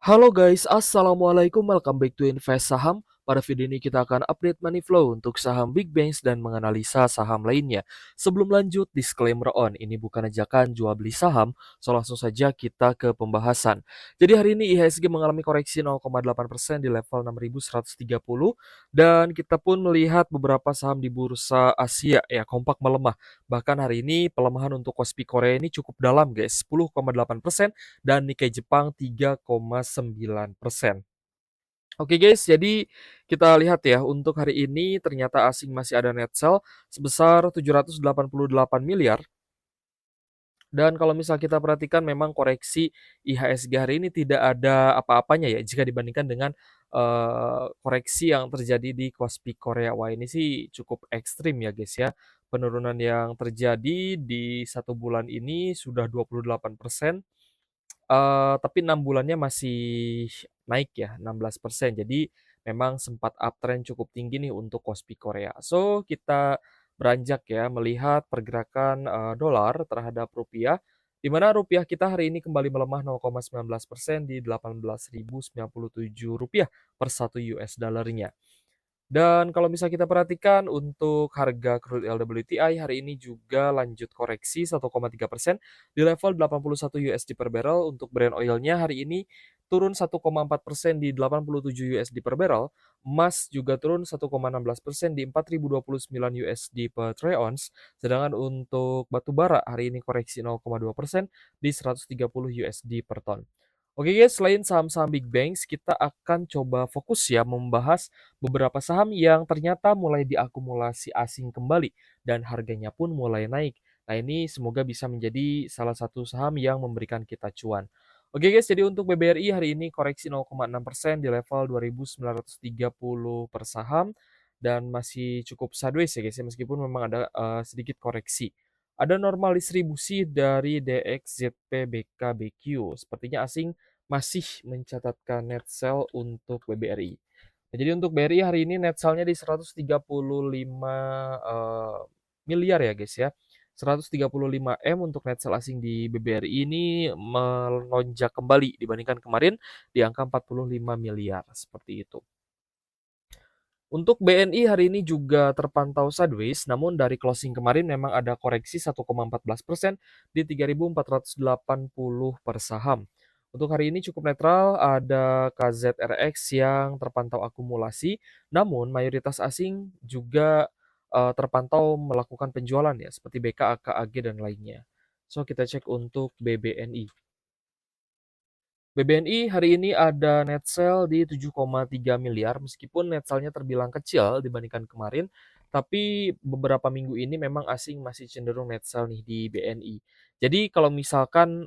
Halo guys, assalamualaikum. Welcome back to Invest Saham. Pada video ini kita akan update money flow untuk saham big banks dan menganalisa saham lainnya. Sebelum lanjut, disclaimer on, ini bukan ajakan jual beli saham, so langsung saja kita ke pembahasan. Jadi hari ini IHSG mengalami koreksi 0,8% di level 6.130 dan kita pun melihat beberapa saham di bursa Asia ya kompak melemah. Bahkan hari ini pelemahan untuk Kospi Korea ini cukup dalam guys, 10,8% dan Nikkei Jepang 3,9%. Oke guys, jadi kita lihat ya untuk hari ini ternyata asing masih ada net sell sebesar 788 miliar. Dan kalau misal kita perhatikan memang koreksi IHSG hari ini tidak ada apa-apanya ya jika dibandingkan dengan koreksi yang terjadi di Kospi Korea. Wah ini sih cukup ekstrim ya guys ya. Penurunan yang terjadi di 1 bulan ini sudah 28%. Tapi 6 bulannya masih naik ya, 16%. Jadi memang sempat uptrend cukup tinggi nih untuk Kospi Korea. So, kita beranjak ya melihat pergerakan, dolar terhadap rupiah, di mana rupiah kita hari ini kembali melemah 0,19% di Rp18.097 per 1 US dollarnya. Dan kalau misal kita perhatikan untuk harga crude LWTI hari ini juga lanjut koreksi 1,3% di level 81 USD per barrel. Untuk Brent oil-nya hari ini turun 1,4% di 87 USD per barrel. Emas juga turun 1,16% di 4.029 USD per troy ounce. Sedangkan untuk batu bara hari ini koreksi 0,2% di 130 USD per ton. Oke guys, selain saham-saham big banks, kita akan coba fokus ya membahas beberapa saham yang ternyata mulai diakumulasi asing kembali dan harganya pun mulai naik. Nah, ini semoga bisa menjadi salah satu saham yang memberikan kita cuan. Oke guys, jadi untuk BBRI hari ini koreksi 0,6% di level 2.930 per saham dan masih cukup sideways ya guys ya, meskipun memang ada sedikit koreksi. Ada normal distribusi dari DXZP BKBQ. Sepertinya asing masih mencatatkan net sell untuk BBRI. Nah, jadi untuk BRI hari ini net sell-nya di 135 miliar ya guys ya. 135 M untuk net sell asing di BBRI ini melonjak kembali dibandingkan kemarin di angka 45 miliar seperti itu. Untuk BNI hari ini juga terpantau sideways, namun dari closing kemarin memang ada koreksi 1,14% di 3.480 per saham. Untuk hari ini cukup netral, ada KZRX yang terpantau akumulasi, namun mayoritas asing juga terpantau melakukan penjualan ya, seperti BK, AKAG, dan lainnya. So, kita cek untuk BBNI. BBNI hari ini ada net sell di 7,3 miliar, meskipun net sell-nya terbilang kecil dibandingkan kemarin, tapi beberapa minggu ini memang asing masih cenderung net sell nih di BNI. Jadi kalau misalkan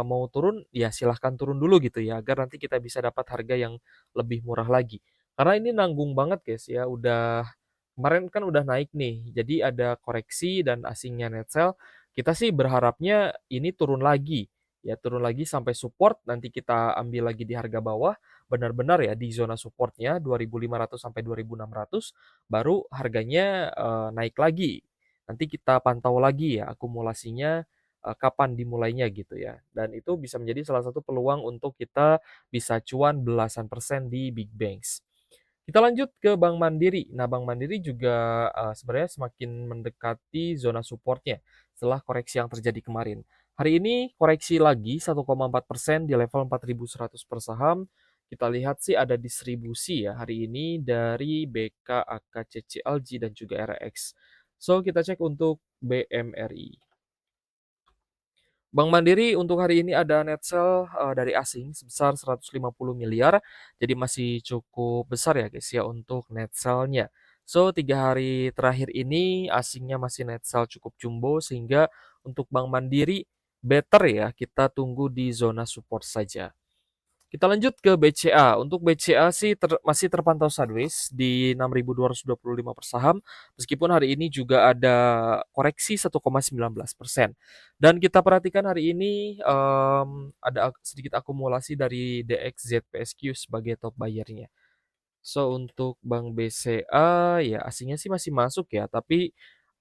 mau turun, ya silahkan turun dulu gitu ya, agar nanti kita bisa dapat harga yang lebih murah lagi. Karena ini nanggung banget guys ya, kemarin kan udah naik nih, jadi ada koreksi dan asingnya net sell. Kita sih berharapnya ini turun lagi. Ya turun lagi sampai support, nanti kita ambil lagi di harga bawah, benar-benar ya di zona supportnya 2.500 sampai 2.600, baru harganya naik lagi. Nanti kita pantau lagi ya akumulasinya kapan dimulainya gitu ya. Dan itu bisa menjadi salah satu peluang untuk kita bisa cuan belasan persen di big banks. Kita lanjut ke Bank Mandiri. Nah, Bank Mandiri juga sebenarnya semakin mendekati zona supportnya setelah koreksi yang terjadi kemarin. Hari ini koreksi lagi 1,4% di level 4.100 per saham. Kita lihat sih ada distribusi ya hari ini dari BK, AKCC, LG, dan juga RX. So, kita cek untuk BMRI. Bank Mandiri untuk hari ini ada net sell dari asing sebesar 150 miliar, jadi masih cukup besar ya guys ya untuk net sell-nya. So 3 hari terakhir ini asingnya masih net sell cukup jumbo, sehingga untuk Bank Mandiri better ya kita tunggu di zona support saja. Kita lanjut ke BCA. Untuk BCA sih masih terpantau sideways di 6.225 per saham, meskipun hari ini juga ada koreksi 1,19%. Dan kita perhatikan hari ini ada sedikit akumulasi dari DXZPSQ sebagai top buyer-nya. So untuk Bank BCA ya asingnya sih masih masuk ya, tapi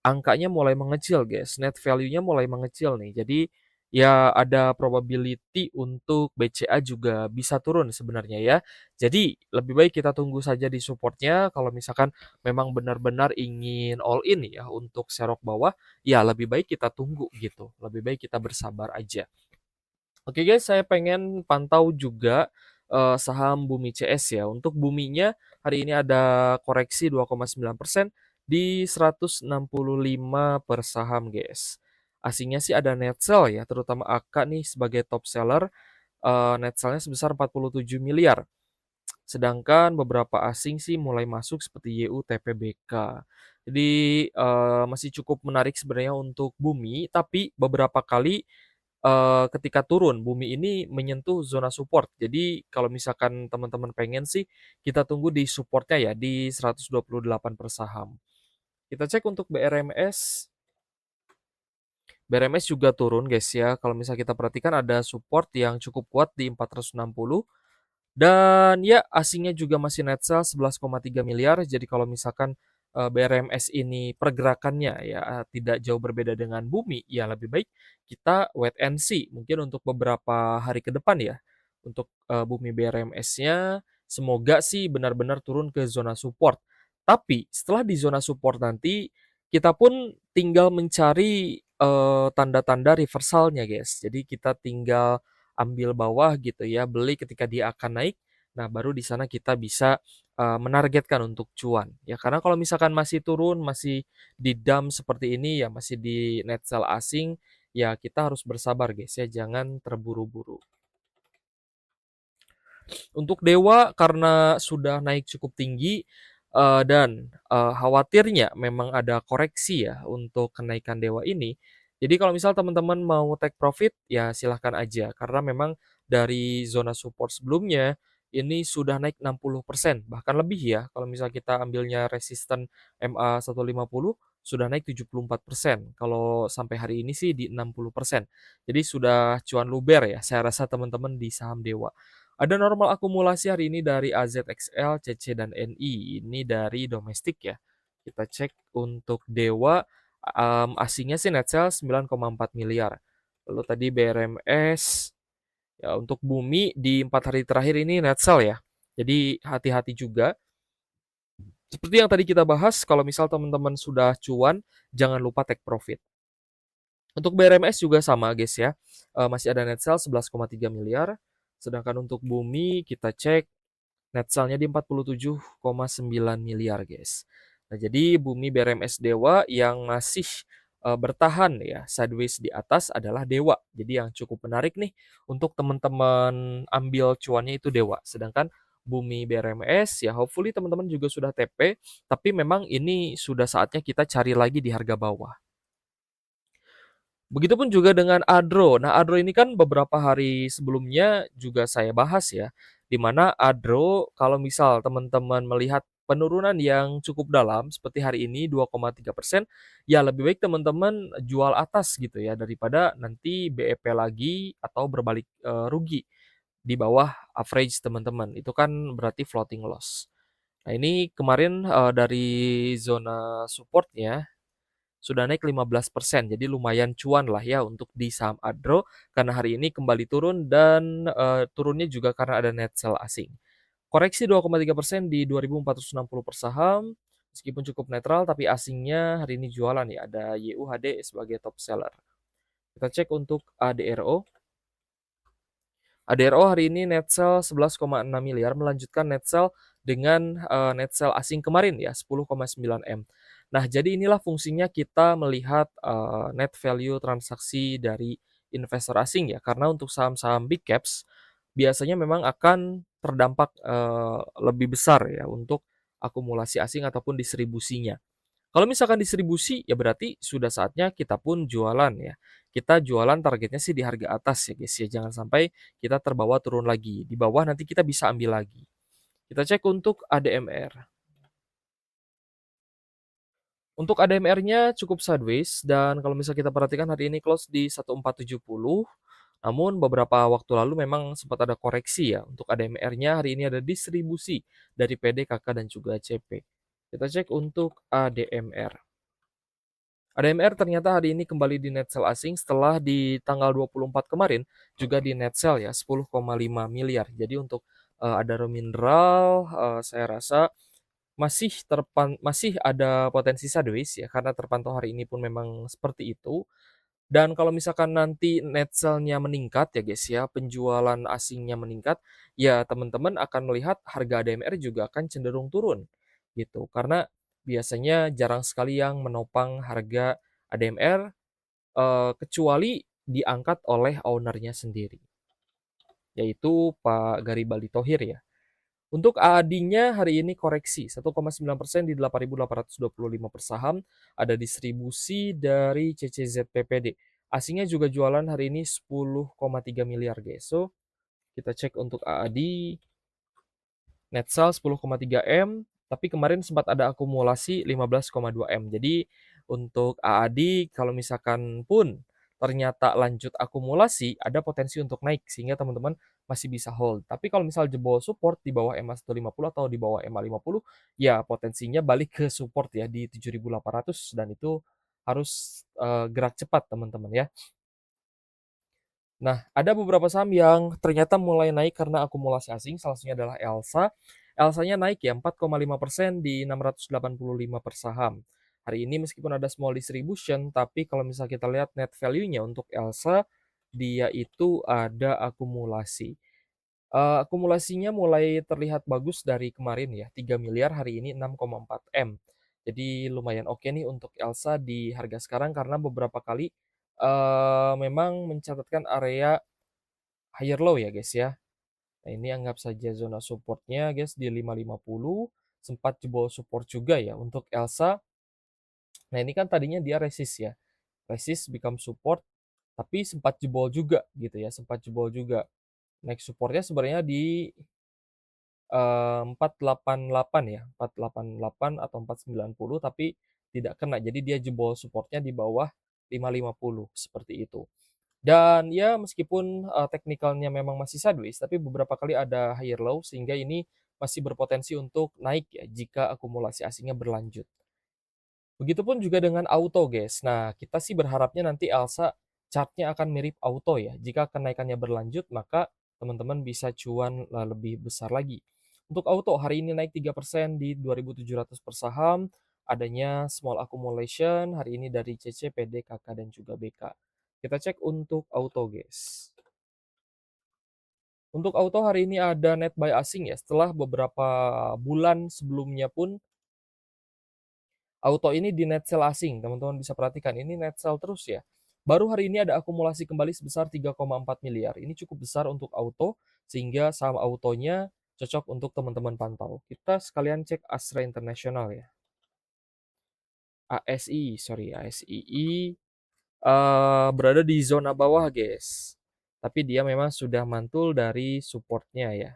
angkanya mulai mengecil guys, net value-nya mulai mengecil nih. Jadi ya ada probability untuk BCA juga bisa turun sebenarnya ya. Jadi lebih baik kita tunggu saja di supportnya. Kalau misalkan memang benar-benar ingin all in ya untuk serok bawah, ya lebih baik kita tunggu gitu. Lebih baik kita bersabar aja. Oke guys, saya pengen pantau juga, saham Bumi CS ya. Untuk Buminya hari ini ada koreksi 2,9% di 165 per saham guys. Asingnya sih ada net sell ya, terutama AK nih sebagai top seller, net sell-nya sebesar 47 miliar. Sedangkan beberapa asing sih mulai masuk seperti YU, TPBK. Jadi, masih cukup menarik sebenarnya untuk Bumi, tapi beberapa kali ketika turun, bumi ini menyentuh zona support. Jadi kalau misalkan teman-teman pengen sih, kita tunggu di supportnya ya, di 128 per saham. Kita cek untuk BRMS. BRMS juga turun guys ya, kalau misalnya kita perhatikan ada support yang cukup kuat di 460, dan ya asingnya juga masih net sell 11,3 miliar. Jadi kalau misalkan, BRMS ini pergerakannya ya, tidak jauh berbeda dengan Bumi, ya lebih baik kita wait and see mungkin untuk beberapa hari ke depan ya. Untuk, Bumi BRMS-nya semoga sih benar-benar turun ke zona support. Tapi setelah di zona support nanti, kita pun tinggal mencari, tanda-tanda reversalnya guys. Jadi kita tinggal ambil bawah gitu ya, beli ketika dia akan naik. Nah, baru di sana kita bisa, menargetkan untuk cuan. Ya karena kalau misalkan masih turun, masih di dump seperti ini, ya masih di net sell asing, ya kita harus bersabar guys ya, jangan terburu-buru. Untuk Dewa karena sudah naik cukup tinggi, dan, khawatirnya memang ada koreksi ya untuk kenaikan Dewa ini. Jadi kalau misal teman-teman mau take profit, ya silahkan aja. Karena memang dari zona support sebelumnya, ini sudah naik 60%, bahkan lebih ya. Kalau misal kita ambilnya resisten MA150, sudah naik 74%. Kalau sampai hari ini sih di 60%. Jadi sudah cuan luber ya, saya rasa teman-teman di saham Dewa. Ada normal akumulasi hari ini dari AZXL, CC, dan NI. Ini dari domestik ya. Kita cek untuk Dewa, asingnya sih net sell 9,4 miliar. Lalu tadi BRMS, ya untuk Bumi di 4 hari terakhir ini net sell ya. Jadi hati-hati juga. Seperti yang tadi kita bahas, kalau misal teman-teman sudah cuan, jangan lupa take profit. Untuk BRMS juga sama guys ya, masih ada net sell 11,3 miliar. Sedangkan untuk Bumi kita cek net sell-nya di 47,9 miliar guys. Nah jadi Bumi BRMS Dewa yang masih, bertahan ya sideways di atas adalah Dewa. Jadi yang cukup menarik nih untuk teman-teman ambil cuannya itu Dewa. Sedangkan Bumi BRMS ya hopefully teman-teman juga sudah TP, tapi memang ini sudah saatnya kita cari lagi di harga bawah. Begitupun juga dengan Adro. Nah, Adro ini kan beberapa hari sebelumnya juga saya bahas ya, di mana Adro kalau misal teman-teman melihat penurunan yang cukup dalam seperti hari ini 2,3%, ya lebih baik teman-teman jual atas gitu ya daripada nanti BEP lagi atau berbalik rugi di bawah average teman-teman. Itu kan berarti floating loss. Nah, ini kemarin dari zona supportnya sudah naik 15%, jadi lumayan cuan lah ya untuk di saham Adro, karena hari ini kembali turun dan, turunnya juga karena ada net sell asing. Koreksi 2,3% di 2.460 per saham, meskipun cukup netral tapi asingnya hari ini jualan ya, ada YUHD sebagai top seller. Kita cek untuk ADRO. ADRO hari ini net sell 11,6 miliar melanjutkan net sell dengan, net sell asing kemarin ya 10,9 M. Nah, jadi inilah fungsinya kita melihat, net value transaksi dari investor asing ya, karena untuk saham-saham big caps biasanya memang akan terdampak, lebih besar ya untuk akumulasi asing ataupun distribusinya. Kalau misalkan distribusi, ya berarti sudah saatnya kita pun jualan ya. Kita jualan targetnya sih di harga atas ya guys ya, jangan sampai kita terbawa turun lagi. Di bawah nanti kita bisa ambil lagi. Kita cek untuk ADMR. Untuk ADMR-nya cukup sideways dan kalau misal kita perhatikan hari ini close di 1470. Namun beberapa waktu lalu memang sempat ada koreksi ya. Untuk ADMR-nya hari ini ada distribusi dari PD, KK, dan juga CP. Kita cek untuk ADMR. ADMR ternyata hari ini kembali di net sell asing setelah di tanggal 24 kemarin juga di net sell ya 10,5 miliar. Jadi untuk, Adaro Mineral, saya rasa masih ada potensi sideways ya, karena terpantau hari ini pun memang seperti itu. Dan kalau misalkan nanti net sell-nya meningkat ya guys ya, penjualan asingnya meningkat, ya teman-teman akan melihat harga ADMR juga akan cenderung turun, gitu. Karena biasanya jarang sekali yang menopang harga ADMR, kecuali diangkat oleh owner-nya sendiri, yaitu Pak Garibaldi Thohir ya. Untuk AAD-nya hari ini koreksi 1,9% di 8.825 per saham, ada distribusi dari CCZPPD. Asingnya juga jualan hari ini 10,3 miliar guys. So, kita cek untuk AAD, net sell 10,3 M, tapi kemarin sempat ada akumulasi 15,2 M. Jadi untuk AAD kalau misalkan pun ternyata lanjut akumulasi, ada potensi untuk naik sehingga teman-teman masih bisa hold. Tapi kalau misal jebol support di bawah MA150 atau di bawah MA50, ya potensinya balik ke support ya di 7.800 dan itu harus gerak cepat teman-teman ya. Nah, ada beberapa saham yang ternyata mulai naik karena akumulasi asing, salah satunya adalah Elsa. Elsanya naik ya 4,5% di 685 per saham. Hari ini meskipun ada small distribution, tapi kalau misalnya kita lihat net value-nya untuk Elsa, dia itu ada akumulasi. Akumulasinya mulai terlihat bagus dari kemarin ya, 3 miliar, hari ini 6,4 M. Jadi lumayan oke nih untuk Elsa di harga sekarang karena beberapa kali, memang mencatatkan area higher low ya guys ya. Nah ini anggap saja zona supportnya guys di 550, sempat jebol support juga ya untuk Elsa. Nah ini kan tadinya dia resist ya, resist become support, tapi sempat jebol juga gitu ya, sempat jebol juga. Next supportnya sebenarnya di 488 ya, 488 atau 490 tapi tidak kena. Jadi dia jebol supportnya di bawah 550 seperti itu. Dan ya meskipun, teknikalnya memang masih sideways, tapi beberapa kali ada higher low sehingga ini masih berpotensi untuk naik ya jika akumulasi asingnya berlanjut. Begitupun juga dengan auto, guys. Nah, kita sih berharapnya nanti Elsa chart-nya akan mirip auto ya. Jika kenaikannya berlanjut, maka teman-teman bisa cuan lebih besar lagi. Untuk auto, hari ini naik 3% di 2.700 per saham. Adanya small accumulation hari ini dari CC, PD, KK, dan juga BK. Kita cek untuk auto, guys. Untuk auto hari ini ada net buy asing ya. Setelah beberapa bulan sebelumnya pun auto ini di net sell asing, teman-teman bisa perhatikan ini net sell terus ya. Baru hari ini ada akumulasi kembali sebesar 3,4 miliar. Ini cukup besar untuk auto, sehingga saham autonya cocok untuk teman-teman pantau. Kita sekalian cek Astra International ya. ASI, sorry, ASII berada di zona bawah, guys. Tapi dia memang sudah mantul dari supportnya ya.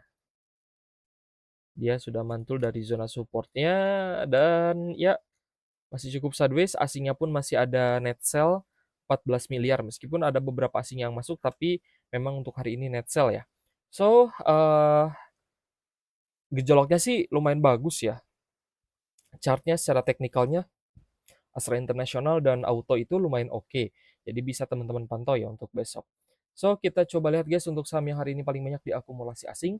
Dia sudah mantul dari zona supportnya dan ya masih cukup sideways, asingnya pun masih ada net sell 14 miliar meskipun ada beberapa asing yang masuk tapi memang untuk hari ini net sell ya. So, gejolaknya sih lumayan bagus ya. Chartnya secara teknikalnya Astra International dan Auto itu lumayan oke. Jadi bisa teman-teman pantau ya untuk besok. So, kita coba lihat guys untuk saham yang hari ini paling banyak diakumulasi asing.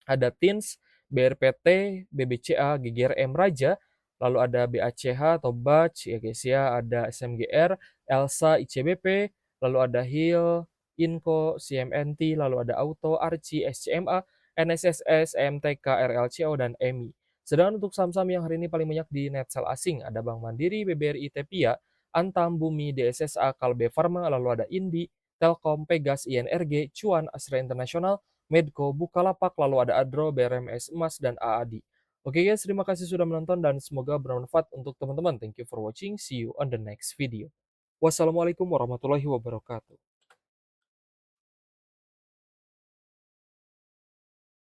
Ada TINS, BRPT, BBCA, GGRM Raja, lalu ada BACH atau BACH ya guys ya, ada SMGR, Elsa, ICBP, lalu ada HIL, Inco, CMNT, lalu ada Auto, Arci, SCMA, NSSS, MTK, RLCO, dan EMI. Sedangkan untuk saham-saham yang hari ini paling banyak di net sell asing, ada Bank Mandiri, BBRI, Tepia, Antam, Bumi, DSSA, Kalbe Farma, lalu ada Indi, Telkom, Pegas, INRG, Cuan, Astra Internasional, Medco, Bukalapak, lalu ada Adro, BRMS Emas, dan AAD. Oke guys, terima kasih sudah menonton dan semoga bermanfaat untuk teman-teman. Thank you for watching. See you on the next video. Wassalamualaikum warahmatullahi wabarakatuh.